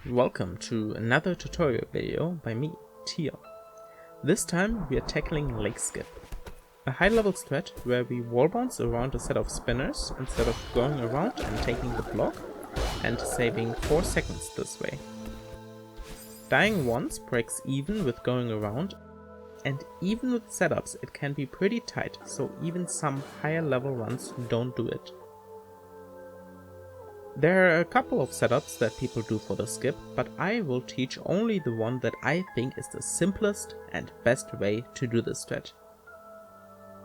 Welcome to another tutorial video by me, Tiyo. This time we are tackling Lakeskip, a high-level strat where we wall bounce around a set of spinners instead of going around and taking the block and saving 4 seconds this way. Dying once breaks even with going around, and even with setups it can be pretty tight, so even some higher level runs don't do it. There are a couple of setups that people do for the skip, but I will teach only the one that I think is the simplest and best way to do this strat.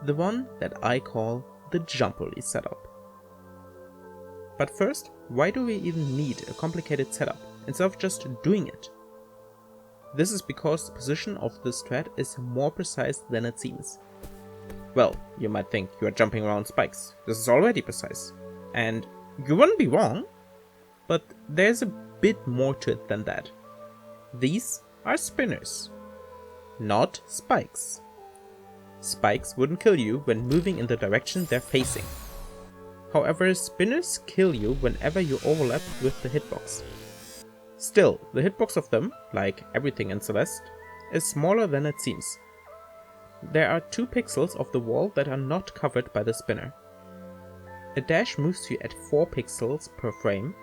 The one that I call the jump release setup. But first, why do we even need a complicated setup instead of just doing it? This is because the position of this strat is more precise than it seems. Well, you might think you are jumping around spikes. This is already precise. And you wouldn't be wrong, but there's a bit more to it than that. These are spinners, not spikes. Spikes wouldn't kill you when moving in the direction they're facing. However, spinners kill you whenever you overlap with the hitbox. Still, the hitbox of them, like everything in Celeste, is smaller than it seems. There are 2 pixels of the wall that are not covered by the spinner. A dash moves you at 4 pixels per frame,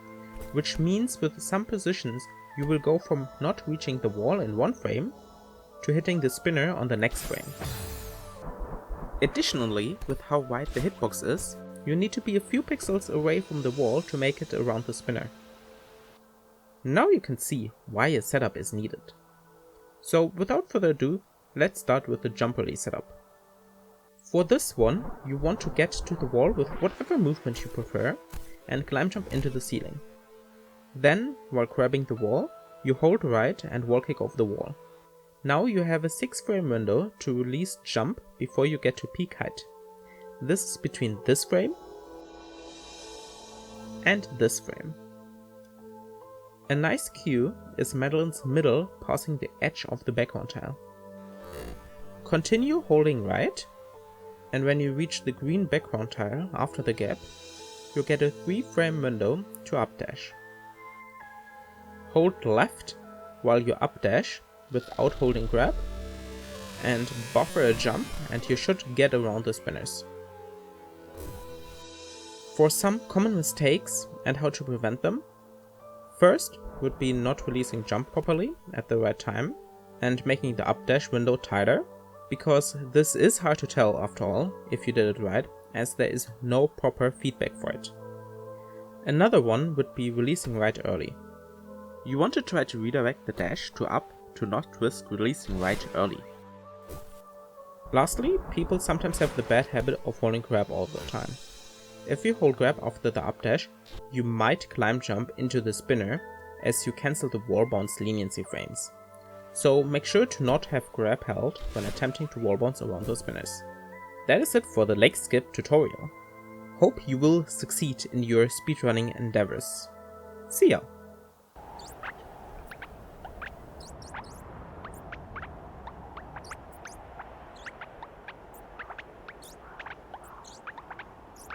which means with some positions you will go from not reaching the wall in 1 frame to hitting the spinner on the next frame. Additionally, with how wide the hitbox is, you need to be a few pixels away from the wall to make it around the spinner. Now you can see why a setup is needed. So without further ado, let's start with the jump release setup. For this one, you want to get to the wall with whatever movement you prefer and climb jump into the ceiling. Then, while grabbing the wall, you hold right and wall kick off the wall. Now you have a 6 frame window to release jump before you get to peak height. This is between this frame and this frame. A nice cue is Madeline's middle passing the edge of the background tile. Continue holding right, and when you reach the green background tile after the gap, you get a 3 frame window to updash. Hold left while you updash without holding grab, and buffer a jump and you should get around the spinners. For some common mistakes and how to prevent them, first would be not releasing jump properly at the right time and making the updash window tighter, because this is hard to tell after all if you did it right, as there is no proper feedback for it. Another one would be releasing right early. You want to try to redirect the dash to up to not risk releasing right early. Lastly, people sometimes have the bad habit of holding grab all the time. If you hold grab after the updash, you might climb jump into the spinner as you cancel the wall bounce leniency frames. So make sure to not have grab held when attempting to wall bounce around those spinners. That is it for the Lakeskip tutorial. Hope you will succeed in your speedrunning endeavors. See ya!